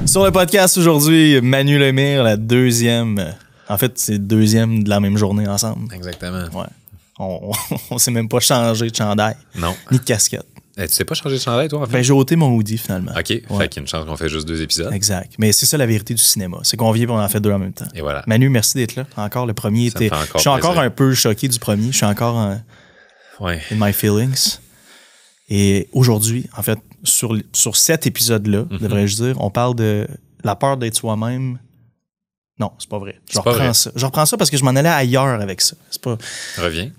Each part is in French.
Sur le podcast aujourd'hui, Manu Lemire, la deuxième. En fait, c'est le deuxième de la même journée ensemble. Exactement. Ouais. On s'est même pas changé de chandail. Non. Ni de casquette. Tu sais pas changer de chandail, toi, en fait? Ben, j'ai ôté mon hoodie, finalement. OK. Ouais. Fait qu'il y a une chance qu'on fait juste 2 épisodes. Exact. Mais c'est ça la vérité du cinéma. C'est qu'on vient et on en fait 2 en même temps. Et voilà. Manu, merci d'être là. Encore, le premier Ça me était. fait encore Je suis encore plaisir. un peu choqué du premier. Je suis encore in my feelings. Et aujourd'hui, en fait, sur cet épisode-là, devrais-je dire, on parle de la peur d'être soi-même. Non, c'est pas vrai. Je reprends ça parce que je m'en allais ailleurs avec ça. C'est pas. Reviens.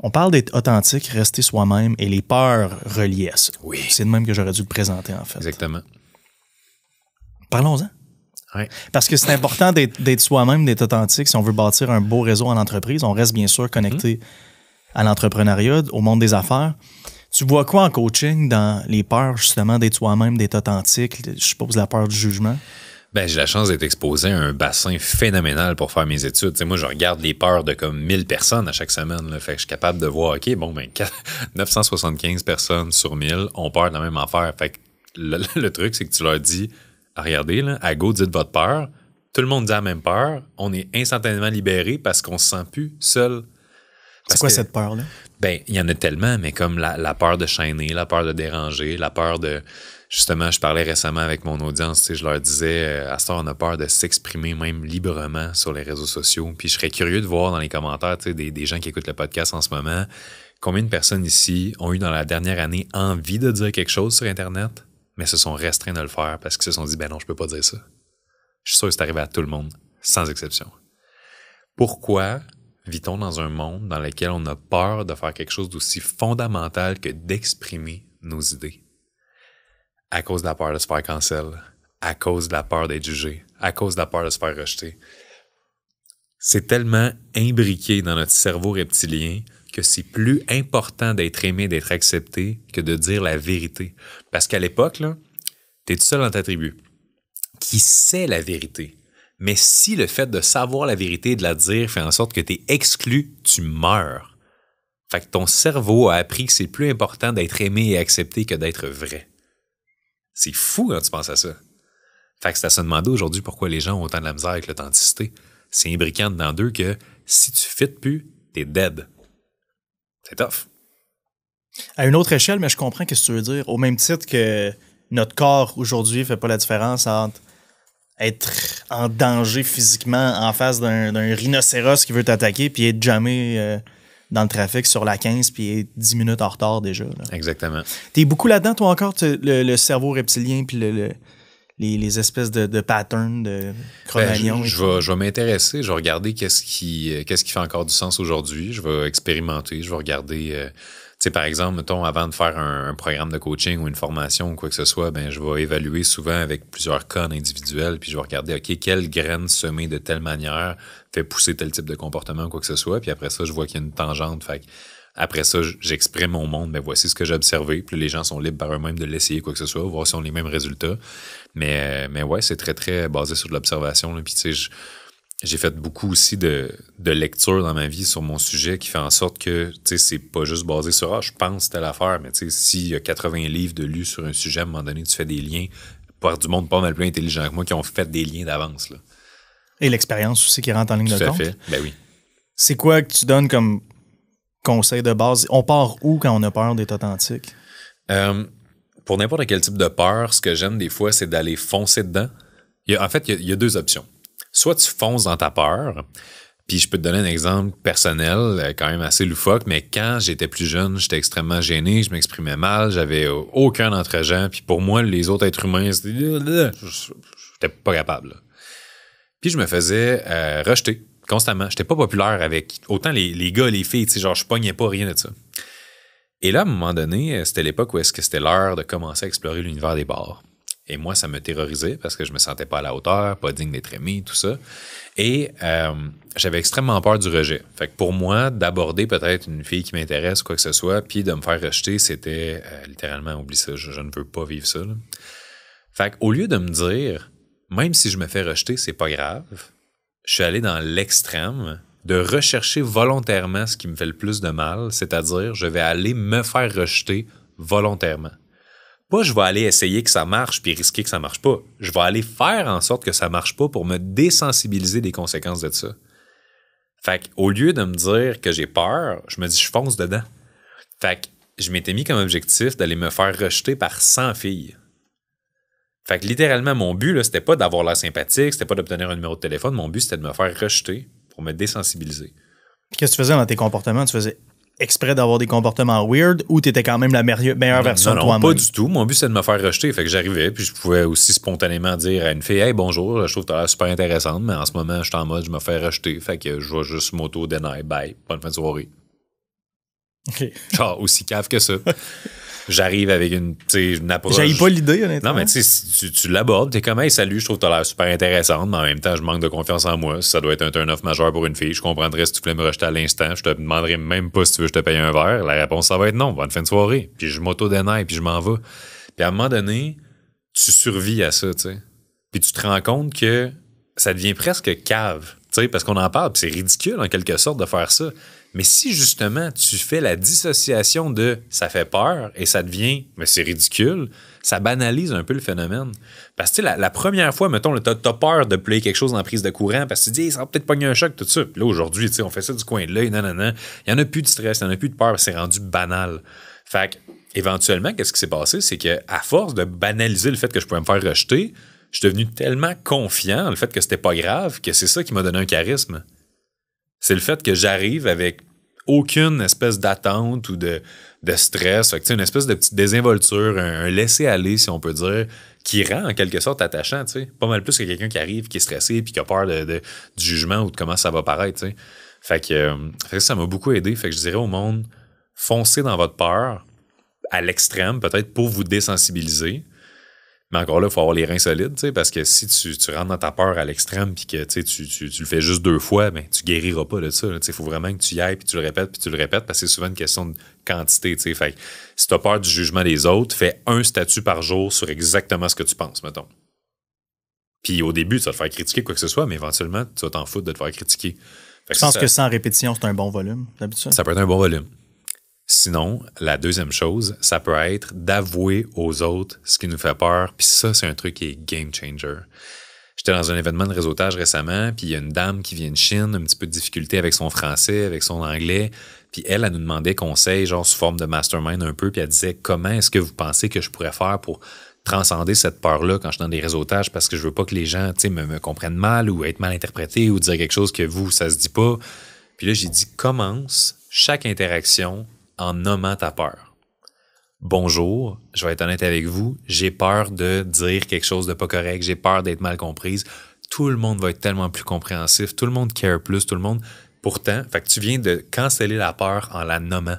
On parle d'être authentique, rester soi-même et les peurs reliées à ça. Oui. C'est de même que j'aurais dû le présenter, en fait. Exactement. Parlons-en. Ouais. Parce que c'est important d'être soi-même, d'être authentique. Si on veut bâtir un beau réseau en entreprise, on reste bien sûr connecté à l'entrepreneuriat, au monde des affaires. Tu vois quoi en coaching dans les peurs, justement, d'être soi-même, d'être authentique? Je suppose la peur du jugement. Ben, j'ai la chance d'être exposé à un bassin phénoménal pour faire mes études. T'sais, moi, je regarde les peurs de comme 1000 personnes à chaque semaine. Là, fait que je suis capable de voir, OK, bon, ben, 975 personnes sur 1000 ont peur de la même affaire. Fait que le truc, c'est que tu leur dis, regardez, là, à go, dites votre peur. Tout le monde dit la même peur. On est instantanément libéré parce qu'on se sent plus seul. C'est quoi cette peur-là? Ben, il y en a tellement, mais comme la peur de chaîner, la peur de déranger, la peur de... Justement, je parlais récemment avec mon audience, je leur disais, à ce temps, on a peur de s'exprimer même librement sur les réseaux sociaux. Puis je serais curieux de voir dans les commentaires des gens qui écoutent le podcast en ce moment, combien de personnes ici ont eu dans la dernière année envie de dire quelque chose sur Internet, mais se sont restreints de le faire parce qu'ils se sont dit, ben non, je peux pas dire ça. Je suis sûr que c'est arrivé à tout le monde, sans exception. Pourquoi vit-on dans un monde dans lequel on a peur de faire quelque chose d'aussi fondamental que d'exprimer nos idées? À cause de la peur de se faire cancel, à cause de la peur d'être jugé, à cause de la peur de se faire rejeter. C'est tellement imbriqué dans notre cerveau reptilien que c'est plus important d'être aimé, d'être accepté que de dire la vérité. Parce qu'à l'époque, là, t'es tout seul dans ta tribu qui sait la vérité. Mais si le fait de savoir la vérité et de la dire fait en sorte que t'es exclu, tu meurs. Fait que ton cerveau a appris que c'est plus important d'être aimé et accepté que d'être vrai. C'est fou quand tu penses à ça. Fait que c'est à se demander aujourd'hui pourquoi les gens ont autant de la misère avec l'authenticité. C'est imbriquant dedans d'eux que si tu fites plus, t'es dead. C'est tough. À une autre échelle, mais je comprends ce que tu veux dire. Au même titre que notre corps aujourd'hui fait pas la différence entre être en danger physiquement en face d'un rhinocéros qui veut t'attaquer puis être jamais dans le trafic sur la 15 puis être 10 minutes en retard déjà. Là. Exactement. T'es beaucoup là-dedans, toi encore, le cerveau reptilien puis les espèces de patterns de Cro-Magnon. Ben, je vais m'intéresser, je vais regarder qu'est-ce qui fait encore du sens aujourd'hui. Je vais expérimenter, je vais regarder... Tu sais, par exemple, mettons, avant de faire un programme de coaching ou une formation ou quoi que ce soit, ben je vais évaluer souvent avec plusieurs cas individuels, puis je vais regarder, OK, quelle graine semée de telle manière fait pousser tel type de comportement ou quoi que ce soit, puis après ça, je vois qu'il y a une tangente, fait après ça, j'exprime mon monde, ben voici ce que j'ai observé, puis les gens sont libres par eux-mêmes de l'essayer, quoi que ce soit, voir si on a les mêmes résultats. Mais ouais, c'est très, très basé sur de l'observation, puis tu sais, j'ai fait beaucoup aussi de lectures dans ma vie sur mon sujet qui fait en sorte que, tu sais, c'est pas juste basé sur « Ah, je pense telle affaire », mais tu sais, s'il y a 80 livres de lus sur un sujet, à un moment donné, tu fais des liens par du monde pas mal plus intelligent que moi qui ont fait des liens d'avance, là. Et l'expérience aussi qui rentre en ligne de compte. Tout à fait, ben oui. C'est quoi que tu donnes comme conseil de base? On part où quand on a peur d'être authentique? Pour n'importe quel type de peur, ce que j'aime des fois, c'est d'aller foncer dedans. Il y a 2 options. Soit tu fonces dans ta peur, puis je peux te donner un exemple personnel, quand même assez loufoque, mais quand j'étais plus jeune, j'étais extrêmement gêné, je m'exprimais mal, j'avais aucun entrain, puis pour moi, les autres êtres humains, j'étais pas capable. Là. Puis je me faisais rejeter constamment. J'étais pas populaire avec autant les gars, les filles, tu sais, genre je pognais pas, rien de ça. Et là, à un moment donné, c'était l'époque où est-ce que c'était l'heure de commencer à explorer l'univers des bars. Et moi, ça me terrorisait parce que je me sentais pas à la hauteur, pas digne d'être aimé, tout ça. Et j'avais extrêmement peur du rejet. Fait que pour moi, d'aborder peut-être une fille qui m'intéresse, quoi que ce soit, puis de me faire rejeter, c'était littéralement, oublie ça, je ne veux pas vivre ça. Là. Fait qu'au lieu de me dire, même si je me fais rejeter, c'est pas grave, je suis allé dans l'extrême de rechercher volontairement ce qui me fait le plus de mal, c'est-à-dire, je vais aller me faire rejeter volontairement. Pas je vais aller essayer que ça marche puis risquer que ça marche pas. Je vais aller faire en sorte que ça marche pas pour me désensibiliser des conséquences de ça. Fait qu'au lieu de me dire que j'ai peur, je me dis je fonce dedans. Fait que je m'étais mis comme objectif d'aller me faire rejeter par 100 filles. Fait que littéralement, mon but, là, c'était pas d'avoir l'air sympathique, c'était pas d'obtenir un numéro de téléphone. Mon but, c'était de me faire rejeter pour me désensibiliser. Qu'est-ce que tu faisais dans tes comportements? Tu faisais exprès d'avoir des comportements weird ou tu étais quand même la meilleure version de toi-même? Non, pas du tout. Mon but, c'était de me faire rejeter. Fait que j'arrivais, puis je pouvais aussi spontanément dire à une fille « Hey, bonjour, je trouve que tu as l'air super intéressante, mais en ce moment, je suis en mode, je me fais rejeter. Fait que je vais juste m'auto-deny. Bye. Bonne fin de soirée. » Okay. Genre, aussi cave que ça. J'arrive avec une approche. J'avais pas l'idée, honnêtement. Non, mais tu sais, tu l'abordes, t'es comme, hey, salut, je trouve que t'as l'air super intéressante, mais en même temps, je manque de confiance en moi. Si ça doit être un turn-off majeur pour une fille, je comprendrais si tu voulais me rejeter à l'instant. Je te demanderais même pas si tu veux que je te paye un verre. La réponse, ça va être non. Bonne fin de soirée. Puis je m'auto-dénaille, puis je m'en vais. Puis à un moment donné, tu survis à ça, tu sais. Puis tu te rends compte que ça devient presque cave, tu sais, parce qu'on en parle, puis c'est ridicule en quelque sorte de faire ça. Mais si justement tu fais la dissociation de ça fait peur et ça devient mais c'est ridicule, ça banalise un peu le phénomène. Parce que tu sais, la première fois, mettons, t'as peur de player quelque chose en prise de courant parce que tu te dis ça va peut-être pogner un choc, tout ça. Puis là, aujourd'hui, tu sais, on fait ça du coin de l'œil, non. Il n'y en a plus de stress, il n'y en a plus de peur, c'est rendu banal. Fait que, éventuellement, qu'est-ce qui s'est passé? C'est qu'à force de banaliser le fait que je pouvais me faire rejeter, je suis devenu tellement confiant dans le fait que c'était pas grave que c'est ça qui m'a donné un charisme. C'est le fait que j'arrive avec aucune espèce d'attente ou de stress. Fait que, une espèce de petite désinvolture, un laisser-aller, si on peut dire, qui rend en quelque sorte attachant. T'sais. Pas mal plus que quelqu'un qui arrive, qui est stressé et qui a peur du jugement ou de comment ça va paraître. T'sais. Fait que ça m'a beaucoup aidé. Fait que je dirais au monde, foncez dans votre peur à l'extrême, peut-être pour vous désensibiliser. Mais encore là, il faut avoir les reins solides, parce que si tu rentres dans ta peur à l'extrême puis que tu le fais juste 2 fois, ben, tu guériras pas de ça. Il faut vraiment que tu y ailles puis tu le répètes parce que c'est souvent une question de quantité. Fait que si tu as peur du jugement des autres, fais un statut par jour sur exactement ce que tu penses, mettons. Puis au début, tu vas te faire critiquer quoi que ce soit, mais éventuellement, tu vas t'en foutre de te faire critiquer. Je pense que sans répétition, c'est un bon volume, d'habitude. Ça peut être un bon volume. Sinon, la deuxième chose, ça peut être d'avouer aux autres ce qui nous fait peur. Puis ça, c'est un truc qui est game changer. J'étais dans un événement de réseautage récemment, puis il y a une dame qui vient de Chine, un petit peu de difficulté avec son français, avec son anglais. Puis elle nous demandait conseil, genre sous forme de mastermind un peu, puis elle disait « Comment est-ce que vous pensez que je pourrais faire pour transcender cette peur-là quand je suis dans des réseautages parce que je veux pas que les gens me comprennent mal ou être mal interprétés ou dire quelque chose que vous, ça se dit pas. » Puis là, j'ai dit « Commence chaque interaction en nommant ta peur. Bonjour, je vais être honnête avec vous, j'ai peur de dire quelque chose de pas correct, j'ai peur d'être mal comprise. Tout le monde va être tellement plus compréhensif, tout le monde care plus, tout le monde. Pourtant, fait que tu viens de canceller la peur en la nommant.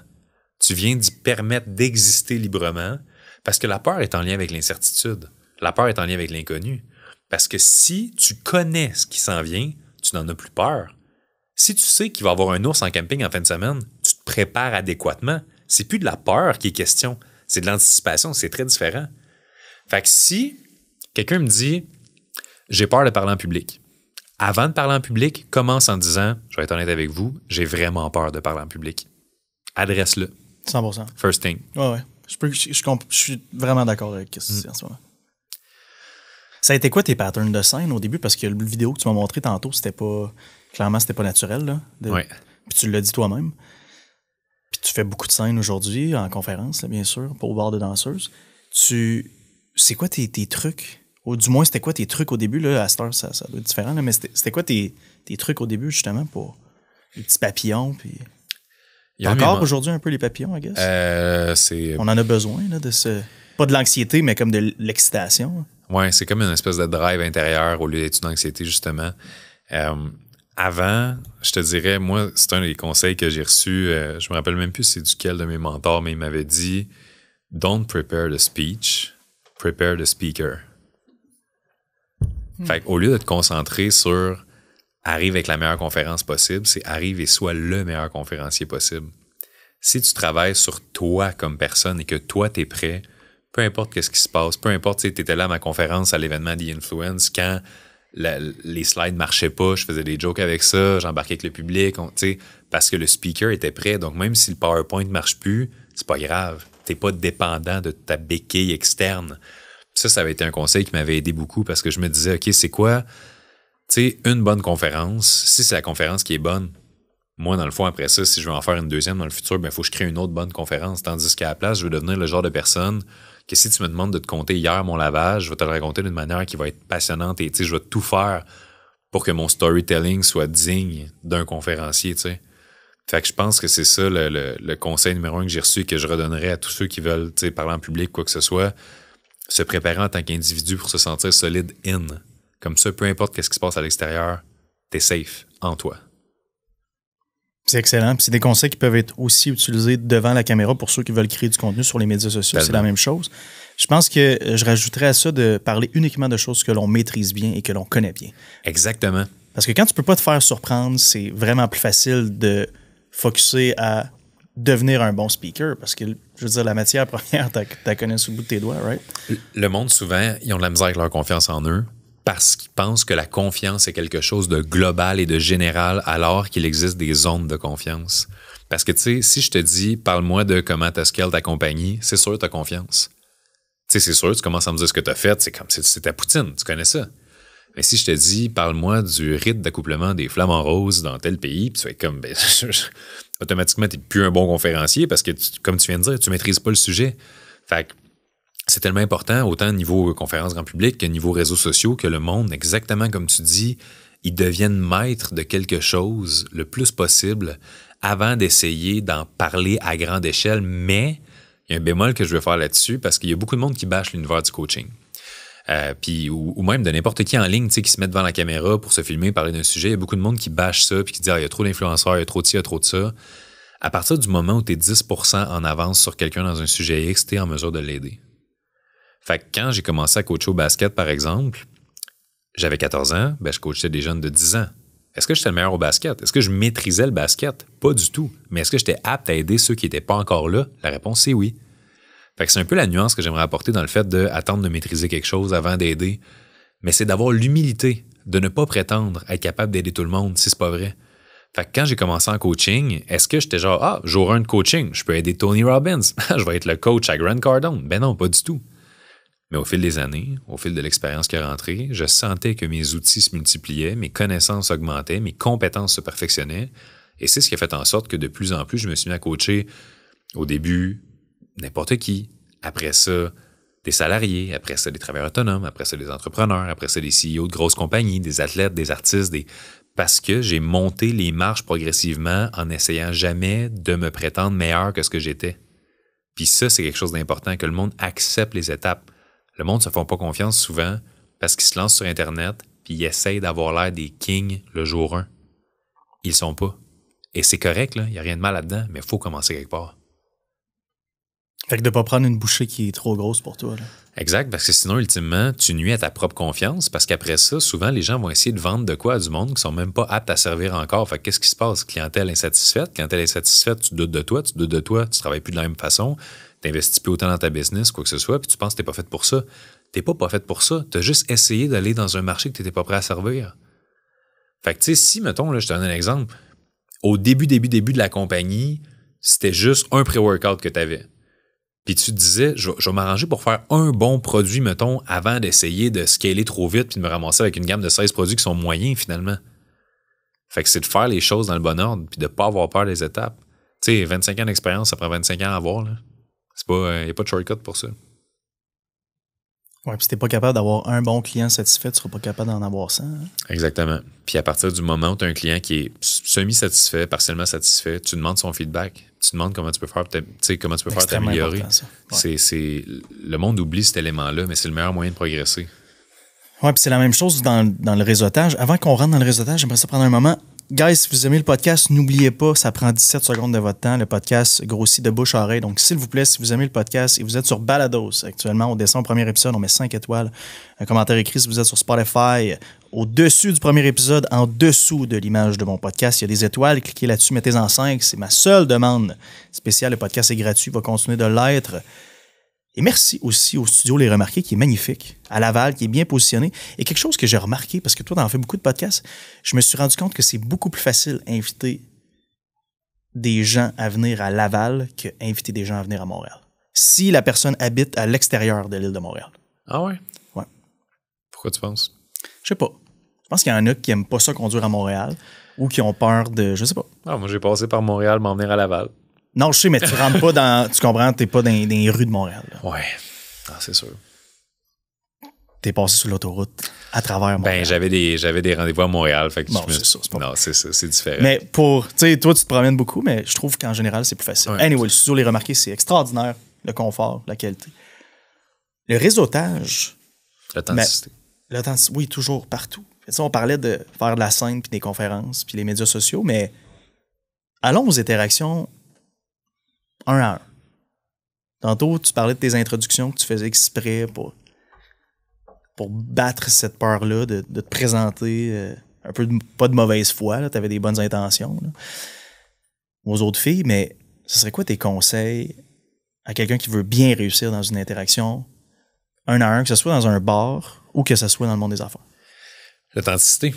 Tu viens d'y permettre d'exister librement parce que la peur est en lien avec l'incertitude. La peur est en lien avec l'inconnu. Parce que si tu connais ce qui s'en vient, tu n'en as plus peur. Si tu sais qu'il va y avoir un ours en camping en fin de semaine, tu te prépares adéquatement. C'est plus de la peur qui est question, c'est de l'anticipation, c'est très différent. Fait que si quelqu'un me dit « j'ai peur de parler en public », avant de parler en public, commence en disant « je vais être honnête avec vous, j'ai vraiment peur de parler en public ». Adresse-le. 100%. First thing. Ouais. Je suis vraiment d'accord avec ce que tu dis en ce moment. Ça a été quoi tes patterns de scène au début? Parce que la vidéo que tu m'as montré tantôt, c'était pas... Clairement, c'était pas naturel, là. Ouais. Puis tu l'as dit toi-même. Puis tu fais beaucoup de scènes aujourd'hui, en conférence, là, bien sûr, pour bar de danseuses. C'est quoi tes trucs? Ou du moins, c'était quoi tes trucs au début? Là, à cette heure, ça doit être différent, là, mais c'était quoi tes trucs au début, justement, pour les petits papillons? Puis... Encore aujourd'hui, un peu les papillons, I guess? On en a besoin, là, de ce... Pas de l'anxiété, mais comme de l'excitation. Ouais, c'est comme une espèce de drive intérieur au lieu d'être une anxiété, justement. Avant, je te dirais, moi, c'est un des conseils que j'ai reçus. Je me rappelle même plus c'est duquel de mes mentors, mais il m'avait dit « Don't prepare the speech, prepare the speaker ». Fait qu'au lieu de te concentrer sur « arrive avec la meilleure conférence possible », c'est « arrive et sois le meilleur conférencier possible ». Si tu travailles sur toi comme personne et que toi, t'es prêt, peu importe qu'est-ce qui se passe, peu importe, tu étais là à ma conférence à l'événement The Influence, quand les slides marchaient pas, je faisais des jokes avec ça, j'embarquais avec le public, parce que le speaker était prêt. Donc, même si le PowerPoint ne marche plus, c'est pas grave. t'es pas dépendant de ta béquille externe. Ça avait été un conseil qui m'avait aidé beaucoup parce que je me disais, OK, c'est quoi, tu sais, une bonne conférence, si c'est la conférence qui est bonne, moi, dans le fond, après ça, si je veux en faire une deuxième dans le futur, il faut que je crée une autre bonne conférence. Tandis qu'à la place, je veux devenir le genre de personne que si tu me demandes de te compter hier mon lavage, je vais te le raconter d'une manière qui va être passionnante et je vais tout faire pour que mon storytelling soit digne d'un conférencier, tu sais. Fait que je pense que c'est ça le conseil numéro 1 que j'ai reçu et que je redonnerais à tous ceux qui veulent parler en public, quoi que ce soit, se préparer en tant qu'individu pour se sentir solide in. Comme ça, peu importe ce qui se passe à l'extérieur, t'es safe en toi. C'est excellent. Puis c'est des conseils qui peuvent être aussi utilisés devant la caméra pour ceux qui veulent créer du contenu sur les médias sociaux. Tellement. C'est la même chose. Je pense que je rajouterais à ça de parler uniquement de choses que l'on maîtrise bien et que l'on connaît bien. Exactement. Parce que quand tu peux pas te faire surprendre, c'est vraiment plus facile de focusser à devenir un bon speaker. Parce que, je veux dire, la matière première, t'as connais sous le bout de tes doigts, right? Le monde, souvent, ils ont de la misère avec leur confiance en eux parce qu'ils pensent que la confiance est quelque chose de global et de général alors qu'il existe des zones de confiance. Parce que, tu sais, si je te dis, parle-moi de comment tu scales ta compagnie, c'est sûr que tu as confiance. Tu sais, c'est sûr, tu commences à me dire ce que tu as fait, c'est comme c'est ta poutine, tu connais ça. Mais si je te dis, parle-moi du rite d'accouplement des flamants roses dans tel pays, puis tu fais comme, ben, automatiquement, tu n'es plus un bon conférencier parce que, comme tu viens de dire, tu ne maîtrises pas le sujet. Fait que c'est tellement important, autant au niveau conférence grand public que niveau réseaux sociaux, que le monde, exactement comme tu dis, ils deviennent maîtres de quelque chose le plus possible avant d'essayer d'en parler à grande échelle. Mais il y a un bémol que je veux faire là-dessus parce qu'il y a beaucoup de monde qui bâche l'univers du coaching. Puis ou même de n'importe qui en ligne, tu sais, qui se met devant la caméra pour se filmer, parler d'un sujet. Il y a beaucoup de monde qui bâche ça puis qui dit il y a trop d'influenceurs, il y a trop de ci, il y a trop de ça. À partir du moment où tu es 10% en avance sur quelqu'un dans un sujet X, tu es en mesure de l'aider. Fait que quand j'ai commencé à coacher au basket, par exemple, j'avais 14 ans, ben je coachais des jeunes de 10 ans. Est-ce que j'étais le meilleur au basket? Est-ce que je maîtrisais le basket? Pas du tout. Mais est-ce que j'étais apte à aider ceux qui n'étaient pas encore là? La réponse, c'est oui. Fait que c'est un peu la nuance que j'aimerais apporter dans le fait d'attendre de maîtriser quelque chose avant d'aider. Mais c'est d'avoir l'humilité de ne pas prétendre être capable d'aider tout le monde si c'est pas vrai. Fait que quand j'ai commencé en coaching, est-ce que j'étais genre, jour 1 de coaching, je peux aider Tony Robbins? Je vais être le coach à Grant Cardone. Ben non, pas du tout. Mais au fil des années, au fil de l'expérience qui est rentrée, je sentais que mes outils se multipliaient, mes connaissances augmentaient, mes compétences se perfectionnaient. Et c'est ce qui a fait en sorte que de plus en plus, je me suis mis à coacher au début n'importe qui. Après ça, des salariés. Après ça, des travailleurs autonomes. Après ça, des entrepreneurs. Après ça, des CEO de grosses compagnies, des athlètes, des artistes. Parce que j'ai monté les marches progressivement en n'essayant jamais de me prétendre meilleur que ce que j'étais. Puis ça, c'est quelque chose d'important, que le monde accepte les étapes. Le monde ne se font pas confiance souvent parce qu'ils se lancent sur Internet puis ils essayent d'avoir l'air des kings le jour 1. Ils ne sont pas. Et c'est correct, là, il n'y a rien de mal là-dedans, mais il faut commencer quelque part. Fait que de ne pas prendre une bouchée qui est trop grosse pour toi. Là. Exact, parce que sinon, ultimement, tu nuis à ta propre confiance parce qu'après ça, souvent, les gens vont essayer de vendre de quoi à du monde qui ne sont même pas aptes à servir encore. Fait que qu'est-ce qui se passe? Clientèle insatisfaite. Clientèle insatisfaite, tu doutes de toi, tu ne travailles plus de la même façon, tu n'investis plus autant dans ta business, quoi que ce soit, puis tu penses que tu n'es pas fait pour ça. Tu n'es pas fait pour ça. Tu as juste essayé d'aller dans un marché que tu n'étais pas prêt à servir. Fait que, tu sais, si, mettons, là, je te donne un exemple, au début de la compagnie, c'était juste un pré-workout que tu avais. Puis tu te disais, je vais m'arranger pour faire un bon produit, mettons, avant d'essayer de scaler trop vite puis de me ramasser avec une gamme de 16 produits qui sont moyens, finalement. Fait que c'est de faire les choses dans le bon ordre puis de ne pas avoir peur des étapes. Tu sais, 25 ans d'expérience, ça prend 25 ans à avoir, là. C'est pas, y a pas de shortcut pour ça. Ouais, puis si t'es pas capable d'avoir un bon client satisfait, tu seras pas capable d'en avoir 100. Hein? Exactement. Puis à partir du moment où tu as un client qui est semi-satisfait, partiellement satisfait, tu demandes son feedback. Tu demandes comment tu peux faire, comment tu peux faire t'améliorer. Ouais. C'est, le monde oublie cet élément-là, mais c'est le meilleur moyen de progresser. Oui, puis c'est la même chose dans le réseautage. Avant qu'on rentre dans le réseautage, j'aimerais ça prendre un moment. Guys, si vous aimez le podcast, n'oubliez pas, ça prend 17 secondes de votre temps. Le podcast grossit de bouche à oreille. Donc, s'il vous plaît, si vous aimez le podcast et vous êtes sur Balados, actuellement, on descend au premier épisode, on met 5 étoiles. Un commentaire écrit si vous êtes sur Spotify. Au-dessus du premier épisode, en dessous de l'image de mon podcast, il y a des étoiles. Cliquez là-dessus, mettez-en 5. C'est ma seule demande spéciale. Le podcast est gratuit, va continuer de l'être. Et merci aussi au studio Les Remarqués, qui est magnifique, à Laval, qui est bien positionné. Et quelque chose que j'ai remarqué, parce que toi, t'en fais beaucoup de podcasts, je me suis rendu compte que c'est beaucoup plus facile d'inviter des gens à venir à Laval qu'inviter des gens à venir à Montréal. si la personne habite à l'extérieur de l'île de Montréal. Ah ouais? Ouais. Pourquoi tu penses? Je sais pas. Je pense qu'il y en a qui aiment pas ça conduire à Montréal ou qui ont peur de... Je sais pas. Ah, moi, j'ai passé par Montréal, m'en venir à Laval. Non, je sais, mais tu rentres pas dans... Tu comprends? T'es pas dans les rues de Montréal. Là. Ouais. Ah, c'est sûr. T'es passé sur l'autoroute à travers Montréal. Ben, j'avais des rendez-vous à Montréal. Fait que Bon, c'est ça. C'est pas non, c'est ça. C'est différent. Mais pour... Tu sais, toi, tu te promènes beaucoup, mais je trouve qu'en général, c'est plus facile. Ouais. Anyway, le studio, les remarquer, c'est extraordinaire. Le confort, la qualité. Le réseautage... L'authenticité. L'authenticité, oui, toujours, partout. Tu sais, on parlait de faire de la scène, puis des conférences, puis les médias sociaux, mais allons aux interactions un à un. Tantôt, tu parlais de tes introductions que tu faisais exprès pour battre cette peur-là de te présenter un peu pas de mauvaise foi, tu avais des bonnes intentions là, aux autres filles, mais ce serait quoi tes conseils à quelqu'un qui veut bien réussir dans une interaction un à un, que ce soit dans un bar ou que ce soit dans le monde des affaires? L'authenticité.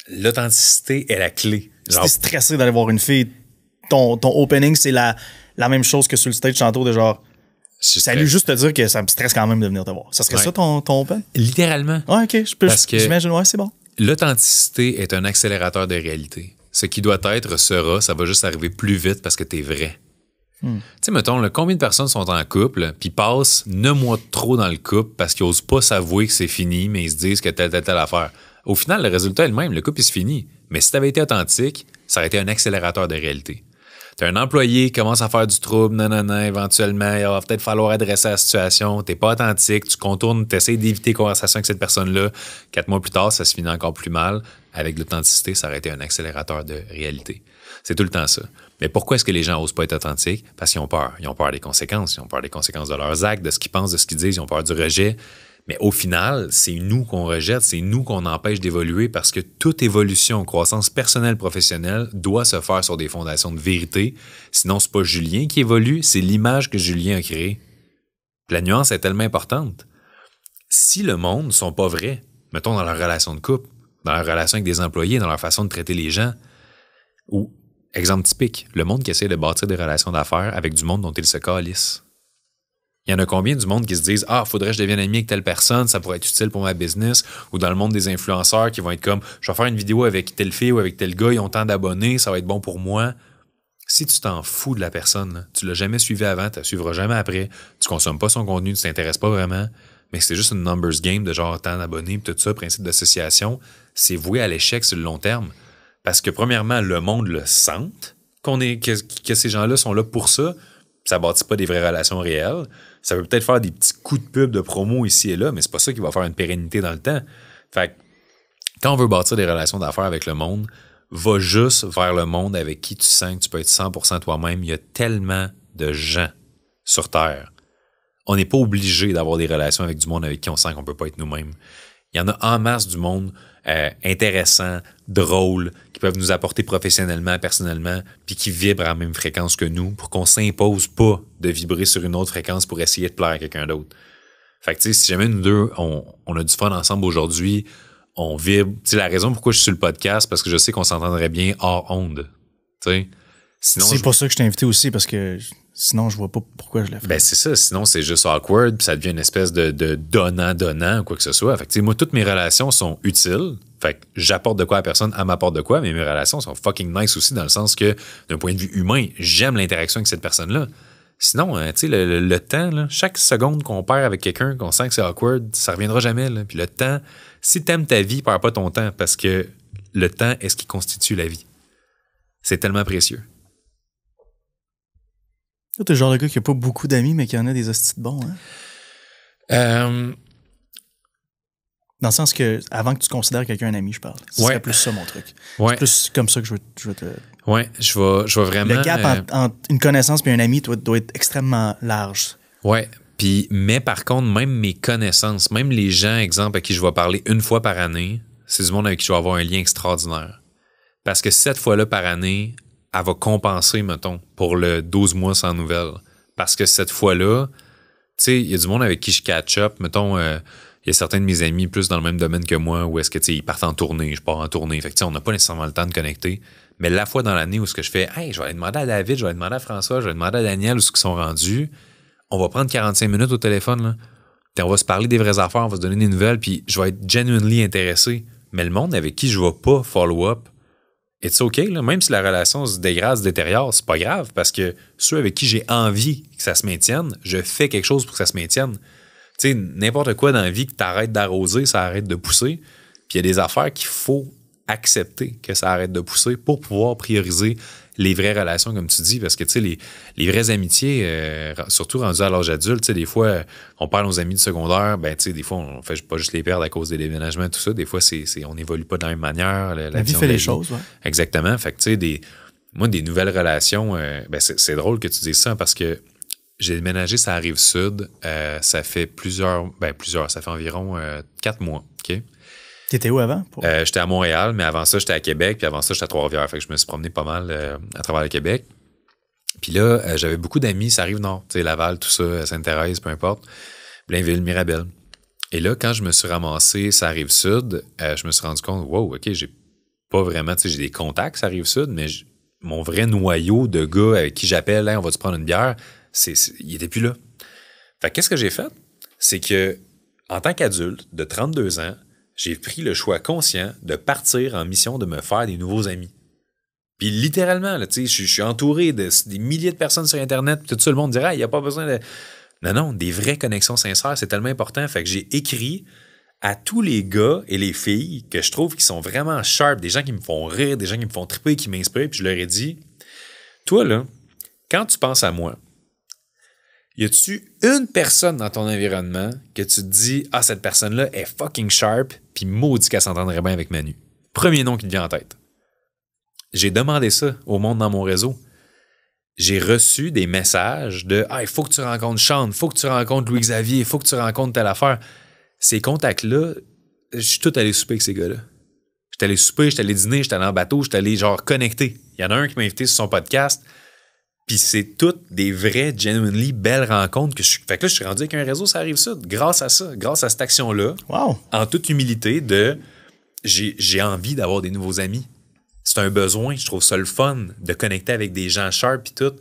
L'authenticité est la clé. Si t'es stressé d'aller voir une fille, ton opening, c'est la même chose que sur le stage tantôt de genre salut, juste te dire que ça me stresse quand même de venir te voir. Ça serait ça ton open? Littéralement. Ouais, ok, j'imagine, ouais, c'est bon. L'authenticité est un accélérateur de réalité. Ce qui doit être sera, ça va juste arriver plus vite parce que t'es vrai. Tu sais, mettons, combien de personnes sont en couple puis passent 9 mois de trop dans le couple parce qu'ils n'osent pas s'avouer que c'est fini, mais ils se disent que telle affaire. Au final, le résultat est le même, le couple il se finit. Mais si t'avais été authentique, ça aurait été un accélérateur de réalité. T'as un employé qui commence à faire du trouble, éventuellement, il va peut-être falloir adresser la situation, t'es pas authentique, tu contournes, t'essaies d'éviter conversation avec cette personne-là. 4 mois plus tard, ça se finit encore plus mal. Avec l'authenticité, ça aurait été un accélérateur de réalité. C'est tout le temps ça. Mais pourquoi est-ce que les gens n'osent pas être authentiques? Parce qu'ils ont peur. Ils ont peur des conséquences. Ils ont peur des conséquences de leurs actes, de ce qu'ils pensent, de ce qu'ils disent. Ils ont peur du rejet. Mais au final, c'est nous qu'on rejette, c'est nous qu'on empêche d'évoluer parce que toute évolution, croissance personnelle, professionnelle doit se faire sur des fondations de vérité. Sinon, c'est pas Julien qui évolue, c'est l'image que Julien a créée. La nuance est tellement importante. Si le monde ne sont pas vrais, mettons dans leur relation de couple, dans leur relation avec des employés, dans leur façon de traiter les gens, ou, exemple typique, le monde qui essaie de bâtir des relations d'affaires avec du monde dont il se calisse. Il y en a combien du monde qui se disent « Ah, faudrait que je devienne ami avec telle personne, ça pourrait être utile pour ma business. » Ou dans le monde des influenceurs qui vont être comme « Je vais faire une vidéo avec telle fille ou avec tel gars, ils ont tant d'abonnés, ça va être bon pour moi. » Si tu t'en fous de la personne, là, tu l'as jamais suivi avant, tu la suivras jamais après, tu consommes pas son contenu, tu t'intéresses pas vraiment, mais c'est juste une numbers game de genre tant d'abonnés, tout ça, principe d'association, c'est voué à l'échec sur le long terme. Parce que premièrement, le monde le sente, que ces gens-là sont là pour ça, ça bâtit pas des vraies relations réelles. Ça peut peut-être faire des petits coups de pub de promo ici et là, mais c'est pas ça qui va faire une pérennité dans le temps. Fait que quand on veut bâtir des relations d'affaires avec le monde, va juste vers le monde avec qui tu sens que tu peux être 100% toi-même. Il y a tellement de gens sur Terre. On n'est pas obligé d'avoir des relations avec du monde avec qui on sent qu'on peut pas être nous-mêmes. Il y en a en masse du monde intéressant, drôle, qui peuvent nous apporter professionnellement, personnellement, puis qui vibrent à la même fréquence que nous pour qu'on s'impose pas de vibrer sur une autre fréquence pour essayer de plaire à quelqu'un d'autre. Fait que tu sais, si jamais nous deux, on a du fun ensemble aujourd'hui, on vibre. Tu sais, la raison pourquoi je suis sur le podcast, parce que je sais qu'on s'entendrait bien hors onde. Tu sais. Sinon, c'est pour ça que je t'ai invité aussi, parce que sinon, je vois pas pourquoi je le fais. Ben, c'est ça. Sinon, c'est juste awkward, puis ça devient une espèce de donnant-donnant ou quoi que ce soit. Fait que, tu sais, moi, toutes mes relations sont utiles. Fait que j'apporte de quoi à la personne, elle m'apporte de quoi, mais mes relations sont fucking nice aussi, dans le sens que, d'un point de vue humain, j'aime l'interaction avec cette personne-là. Sinon, tu sais, le temps, là, chaque seconde qu'on perd avec quelqu'un, qu'on sent que c'est awkward, ça reviendra jamais, là. Puis le temps, si t'aimes ta vie, perds pas ton temps, parce que le temps est ce qui constitue la vie. C'est tellement précieux. Toi, t'es le genre de gars qui a pas beaucoup d'amis, mais qui en a des hosties de bons, hein? Dans le sens que, avant que tu considères quelqu'un un ami, je parle. Ce serait plus ça, mon truc. Ouais. C'est plus comme ça que je veux te... Ouais, je vais vraiment... Le gap entre une connaissance et un ami doit être extrêmement large. Ouais. Puis, mais par contre, même mes connaissances, même les gens, exemple, à qui je vais parler une fois par année, c'est du monde avec qui je vais avoir un lien extraordinaire. Parce que cette fois-là par année, elle va compenser, mettons, pour le 12 mois sans nouvelles. Parce que cette fois-là, tu sais, il y a du monde avec qui je catch up. Mettons, il y a certains de mes amis plus dans le même domaine que moi où est-ce que, tu sais, ils partent en tournée, je pars en tournée. Fait que, tu sais, on n'a pas nécessairement le temps de connecter. Mais la fois dans l'année où ce que je fais, hey, je vais aller demander à David, je vais aller demander à François, je vais aller demander à Daniel où ce qu'ils sont rendus. on va prendre 45 minutes au téléphone, là. Puis on va se parler des vraies affaires, on va se donner des nouvelles, puis je vais être genuinely intéressé. Mais le monde avec qui je ne vais pas follow-up, it's OK, là. Même si la relation se dégrade, se détériore, c'est pas grave, parce que ceux avec qui j'ai envie que ça se maintienne, je fais quelque chose pour que ça se maintienne. Tu sais, n'importe quoi dans la vie que tu arrêtes d'arroser, ça arrête de pousser. Puis il y a des affaires qu'il faut accepter que ça arrête de pousser pour pouvoir prioriser les vraies relations, comme tu dis, parce que, tu sais, les vraies amitiés, surtout rendues à l'âge adulte, tu sais, des fois, on perd nos amis du secondaire, ben, tu sais, des fois, on fait pas juste les perdre à cause des déménagements, tout ça. Des fois, on n'évolue pas de la même manière. La vie fait les choses, ouais. Exactement. Fait que, tu sais, moi, des nouvelles relations, ben, c'est drôle que tu dises ça, parce que j'ai déménagé sur la Rive-Sud, ça fait ça fait environ 4 mois, OK? T'étais où avant? J'étais à Montréal, mais avant ça, j'étais à Québec, puis avant ça, j'étais à Trois-Rivières. Fait que je me suis promené pas mal à travers le Québec. Puis là, j'avais beaucoup d'amis, ça arrive nord, tu sais, Laval, tout ça, Sainte-Thérèse, peu importe, Blainville, Mirabel. Et là, quand je me suis ramassé sur la Rive-Sid, je me suis rendu compte, wow, OK, j'ai pas vraiment, tu sais, j'ai des contacts sur la Rive-Sud, mais mon vrai noyau de gars avec qui j'appelle, hey, on va-tu prendre une bière, il était plus là. Fait que qu'est-ce que j'ai fait? C'est que, en tant qu'adulte de 32 ans, j'ai pris le choix conscient de partir en mission de me faire des nouveaux amis. Puis littéralement, là, je suis entouré des milliers de personnes sur Internet, puis tout ça, le monde dirait, il n'y a pas besoin de... Non, des vraies connexions sincères, c'est tellement important. Fait que j'ai écrit à tous les gars et les filles que je trouve qui sont vraiment sharp, des gens qui me font rire, des gens qui me font triper, qui m'inspirent, puis je leur ai dit, toi, là, quand tu penses à moi, y a-tu une personne dans ton environnement que tu te dis, ah, cette personne-là est fucking sharp, puis maudit qu'elle s'entendrait bien avec Manu? Premier nom qui te vient en tête. J'ai demandé ça au monde dans mon réseau. J'ai reçu des messages de, ah, il faut que tu rencontres Sean, il faut que tu rencontres Louis-Xavier, il faut que tu rencontres telle affaire. Ces contacts-là, je suis tout allé souper avec ces gars-là. J'étais allé souper, j'étais allé dîner, j'étais allé en bateau, j'étais allé genre connecter. Il y en a un qui m'a invité sur son podcast. Puis c'est toutes des vraies, genuinely belles rencontres que je suis. Fait que là, je suis rendu avec un réseau, ça arrive ça. Grâce à ça, grâce à cette action-là. Wow. En toute humilité, j'ai envie d'avoir des nouveaux amis. C'est un besoin, je trouve ça le fun de connecter avec des gens sharp puis tout.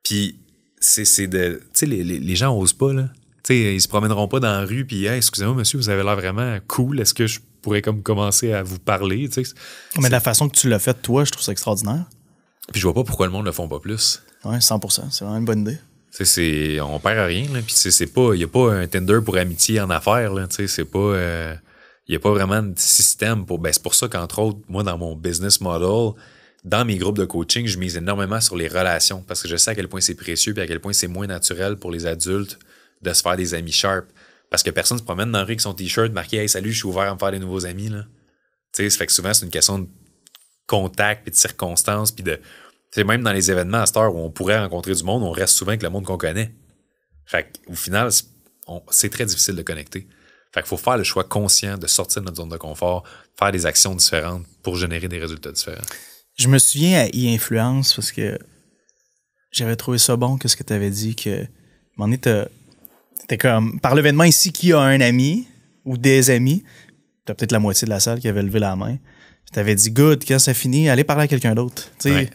Puis c'est de. Tu sais, les gens osent pas, là. Tu sais, ils se promèneront pas dans la rue puis hey, excusez-moi, monsieur, vous avez l'air vraiment cool. Est-ce que je pourrais comme commencer à vous parler? Tu sais, mais de la façon que tu l'as fait, toi, je trouve ça extraordinaire. Puis je vois pas pourquoi le monde le font pas plus. Oui, 100%. C'est vraiment une bonne idée. On perd à rien. Là. Puis il n'y a pas un Tinder pour amitié en affaires. Là. C'est pas. Il n'y a pas vraiment de système pour. Ben, c'est pour ça qu'entre autres, moi, dans mon business model, dans mes groupes de coaching, je mise énormément sur les relations parce que je sais à quel point c'est précieux et à quel point c'est moins naturel pour les adultes de se faire des amis sharp. Parce que personne se promène dans la rue avec son t-shirt marqué hey, salut, je suis ouvert à me faire des nouveaux amis. Là. Ça fait que souvent, c'est une question de contact et de circonstances puis de. C'est même dans les événements à cette heure où on pourrait rencontrer du monde, on reste souvent avec le monde qu'on connaît. Fait qu'au final, c'est très difficile de connecter. Fait qu'il faut faire le choix conscient de sortir de notre zone de confort, faire des actions différentes pour générer des résultats différents. Je me souviens à e-influence parce que j'avais trouvé ça bon que ce que tu avais dit, que à un moment donné, t'étais comme, par l'événement ici, qui a un ami ou des amis, t'as peut-être la moitié de la salle qui avait levé la main, tu avais dit, good, quand ça finit, allez parler à quelqu'un d'autre. Tu sais. Ouais.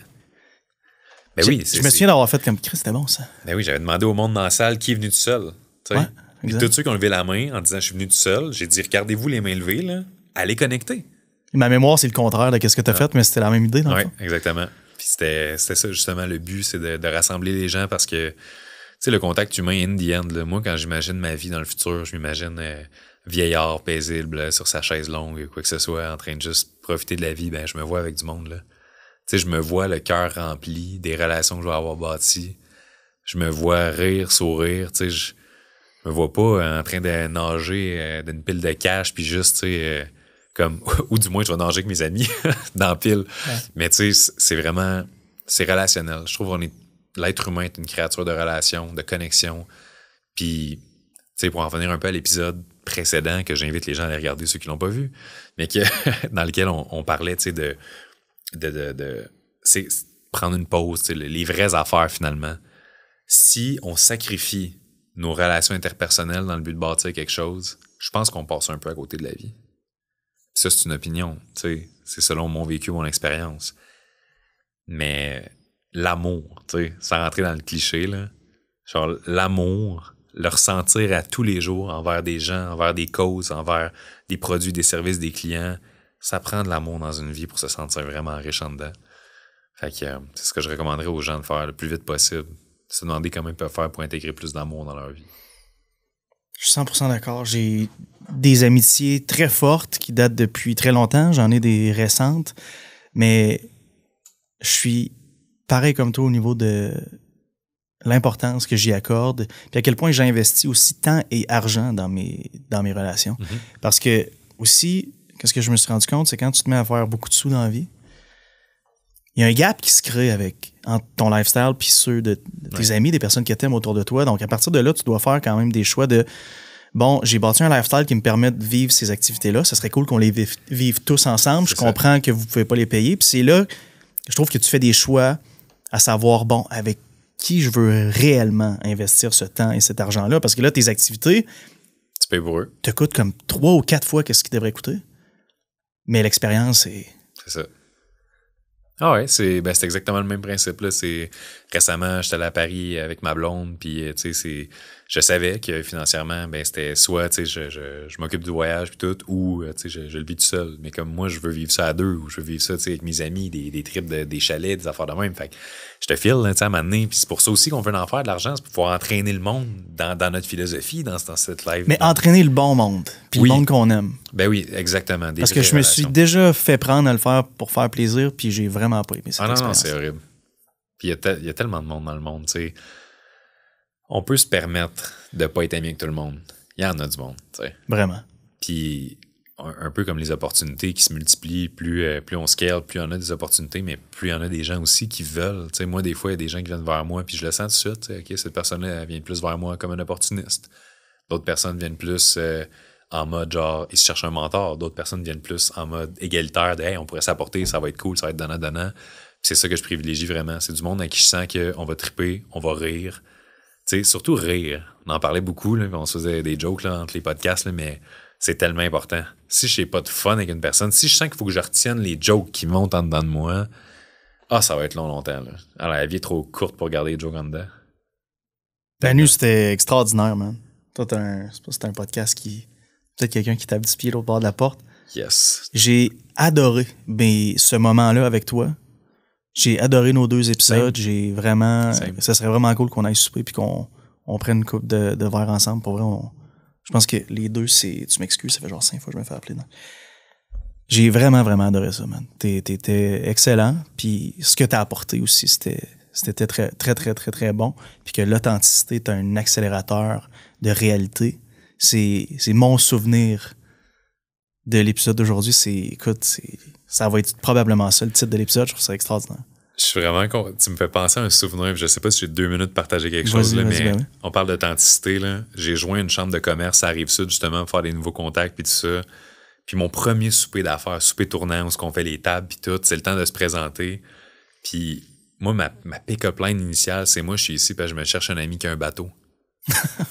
Ben oui, je me souviens d'avoir fait comme Chris, c'était bon ça. Ben oui, j'avais demandé au monde dans la salle qui est venu tout seul. Ouais, puis tous ceux qui ont levé la main en disant je suis venu tout seul, j'ai dit regardez-vous les mains levées, là, allez connecter. Ma mémoire, c'est le contraire de ce que tu as fait, mais c'était la même idée dans le fond. Oui, exactement. Puis c'était ça justement le but, c'est de rassembler les gens parce que tu sais, le contact humain in the end, là, moi quand j'imagine ma vie dans le futur, je m'imagine vieillard paisible sur sa chaise longue, quoi que ce soit, en train de juste profiter de la vie, ben je me vois avec du monde là. Tu sais, je me vois le cœur rempli des relations que je vais avoir bâties. Je me vois rire, sourire. Tu sais, je me vois pas en train de nager d'une pile de cash puis juste, tu sais, comme... Ou du moins, je vais nager avec mes amis dans la pile. Ouais. Mais tu sais, c'est vraiment... C'est relationnel. Je trouve l'être humain est une créature de relation, de connexion. Puis, tu sais, pour en revenir un peu à l'épisode précédent que j'invite les gens à aller regarder, ceux qui l'ont pas vu, mais dans lequel on parlait, tu sais, c'est prendre une pause, les vraies affaires finalement. Si on sacrifie nos relations interpersonnelles dans le but de bâtir quelque chose, je pense qu'on passe un peu à côté de la vie. Puis ça, c'est une opinion, c'est selon mon vécu, mon expérience. Mais l'amour, sans rentrer dans le cliché, là, genre l'amour, le ressentir à tous les jours envers des gens, envers des causes, envers des produits, des services, des clients, ça prend de l'amour dans une vie pour se sentir vraiment riche en dedans. Fait que c'est ce que je recommanderais aux gens de faire le plus vite possible. Se demander comment ils peuvent faire pour intégrer plus d'amour dans leur vie. Je suis 100% d'accord. J'ai des amitiés très fortes qui datent depuis très longtemps. J'en ai des récentes. Mais je suis pareil comme toi au niveau de l'importance que j'y accorde. Puis à quel point j'ai investi aussi temps et argent dans mes relations. Mm-hmm. Parce que aussi, qu'est-ce que je me suis rendu compte, c'est quand tu te mets à faire beaucoup de sous dans la vie, il y a un gap qui se crée entre ton lifestyle puis ceux de tes amis, des personnes que tu aimes autour de toi. Donc, à partir de là, tu dois faire quand même des choix de bon, j'ai bâti un lifestyle qui me permet de vivre ces activités-là. Ça serait cool qu'on les vive tous ensemble. Je comprends que vous ne pouvez pas les payer. Puis c'est là, je trouve que tu fais des choix à savoir, bon, avec qui je veux réellement investir ce temps et cet argent-là. Parce que là, tes activités, tu payes pour eux, te coûtent comme 3 ou 4 fois ce qu'ils devraient coûter. Mais l'expérience, c'est ça. Ah ouais, c'est exactement le même principe là. Récemment, j'étais allé à Paris avec ma blonde, puis je savais que financièrement, c'était soit je m'occupe du voyage puis tout, ou je le vis tout seul. Mais comme moi, je veux vivre ça à deux, ou je veux vivre ça avec mes amis, des trips, des chalets, des affaires de même. Fait que je te file là, à un moment donné, puis c'est pour ça aussi qu'on veut en faire de l'argent, c'est pour pouvoir entraîner le monde dans notre philosophie, dans cette live. Mais entraîner le bon monde, puis le monde qu'on aime. Ben oui, exactement. Parce que je me suis déjà fait prendre à le faire pour faire plaisir, puis j'ai vraiment pas aimé cette expérience. Non, c'est horrible. Puis il y a tellement de monde dans le monde, tu sais. On peut se permettre de pas être ami avec tout le monde. Il y en a du monde, tu sais. Vraiment. Puis un peu comme les opportunités qui se multiplient, plus on scale, plus on a des opportunités, mais plus il y en a des gens aussi qui veulent. Tu sais, moi, des fois, il y a des gens qui viennent vers moi, puis je le sens tout de suite. OK, cette personne-là, elle vient plus vers moi comme un opportuniste. D'autres personnes viennent plus en mode genre, ils se cherchent un mentor. D'autres personnes viennent plus en mode égalitaire de hey, on pourrait s'apporter, ça va être cool, ça va être donnant-donnant. C'est ça que je privilégie vraiment. C'est du monde à qui je sens qu'on va triper, on va rire. Tu sais, surtout rire. On en parlait beaucoup, là, on se faisait des jokes là, entre les podcasts, là, mais c'est tellement important. Si je n'ai pas de fun avec une personne, si je sens qu'il faut que je retienne les jokes qui montent en dedans de moi, ça va être longtemps. Là. Alors, la vie est trop courte pour garder les jokes en dedans. Manu, c'était extraordinaire, man. Toi, c'était un podcast qui... Peut-être quelqu'un qui tape du pied l'autre bord de la porte. Yes. J'ai adoré ce moment-là avec toi. J'ai adoré nos 2 épisodes. J'ai vraiment... Ça serait vraiment cool qu'on aille souper puis qu'on prenne une coupe de verre ensemble. Pour vrai, je pense que les deux, c'est... Tu m'excuses, ça fait genre 5 fois que je me fais appeler. Non? J'ai vraiment, vraiment adoré ça, man. T'étais excellent. Puis ce que t'as apporté aussi, c'était très, très, très, très, très bon. Puis que l'authenticité est un accélérateur de réalité. C'est mon souvenir de l'épisode d'aujourd'hui. Ça va être probablement ça, le titre de l'épisode. Je trouve ça extraordinaire. Je suis vraiment content. Tu me fais penser à un souvenir. Je sais pas si j'ai 2 minutes de partager quelque chose, là, mais on parle d'authenticité. Là. J'ai joint une chambre de commerce à Rive-Sud, justement, pour faire des nouveaux contacts puis tout ça. Puis mon premier souper d'affaires, souper tournant, où on fait les tables puis tout, c'est le temps de se présenter. Puis moi, ma pick-up line initiale, c'est moi, je suis ici parce que je me cherche un ami qui a un bateau.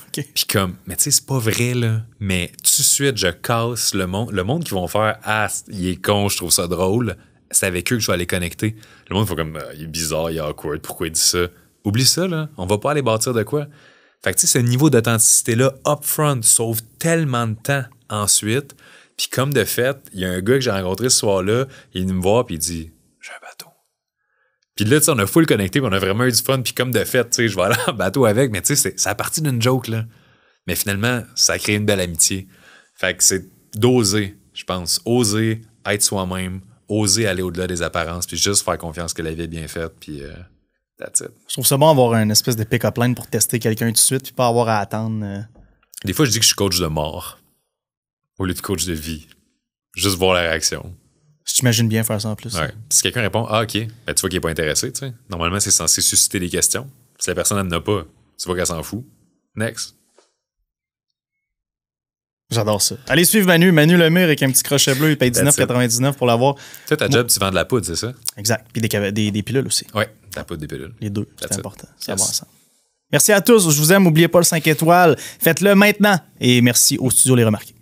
Okay. Puis comme, mais tu sais, c'est pas vrai, là. Mais tout de suite, je casse le monde. Le monde qui vont faire il est con, je trouve ça drôle. C'est avec eux que je vais aller connecter. Le monde fait comme, il est bizarre, il est awkward, pourquoi il dit ça? Oublie ça, là. On va pas aller bâtir de quoi. Fait que tu sais, ce niveau d'authenticité-là, upfront, sauve tellement de temps ensuite. Puis comme de fait, il y a un gars que j'ai rencontré ce soir-là, il est venu me voir, puis il dit, j'ai un bateau. Puis là, tu sais, on a full connecté, puis on a vraiment eu du fun. Puis comme de fait, tu sais, je vais aller en bateau avec. Mais tu sais, c'est à partir d'une joke, là. Mais finalement, ça a créé une belle amitié. Fait que c'est d'oser, je pense. Oser être soi-même, oser aller au-delà des apparences, puis juste faire confiance que la vie est bien faite, puis that's it. Je trouve ça bon d'avoir une espèce de pick-up line pour tester quelqu'un tout de suite, puis pas avoir à attendre. Des fois, je dis que je suis coach de mort, au lieu de coach de vie. Juste voir la réaction. Je t'imagine bien faire ça en plus. Ouais. Si quelqu'un répond « OK », ben, tu vois qu'il n'est pas intéressé. Tu sais. Normalement, c'est censé susciter des questions. Si la personne n'en a pas, tu vois qu'elle s'en fout. Next. J'adore ça. Allez suivre Manu Lemire avec un petit crochet bleu. Il paye 19,99 pour l'avoir. Toi, ta job, tu vends de la poudre, c'est ça? Exact. Puis des pilules aussi. Oui, de la poudre, des pilules. Les deux, c'est important. Ça va ensemble. Merci à tous. Je vous aime. N'oubliez pas le 5 étoiles. Faites-le maintenant. Et merci au studio Les Remarqués.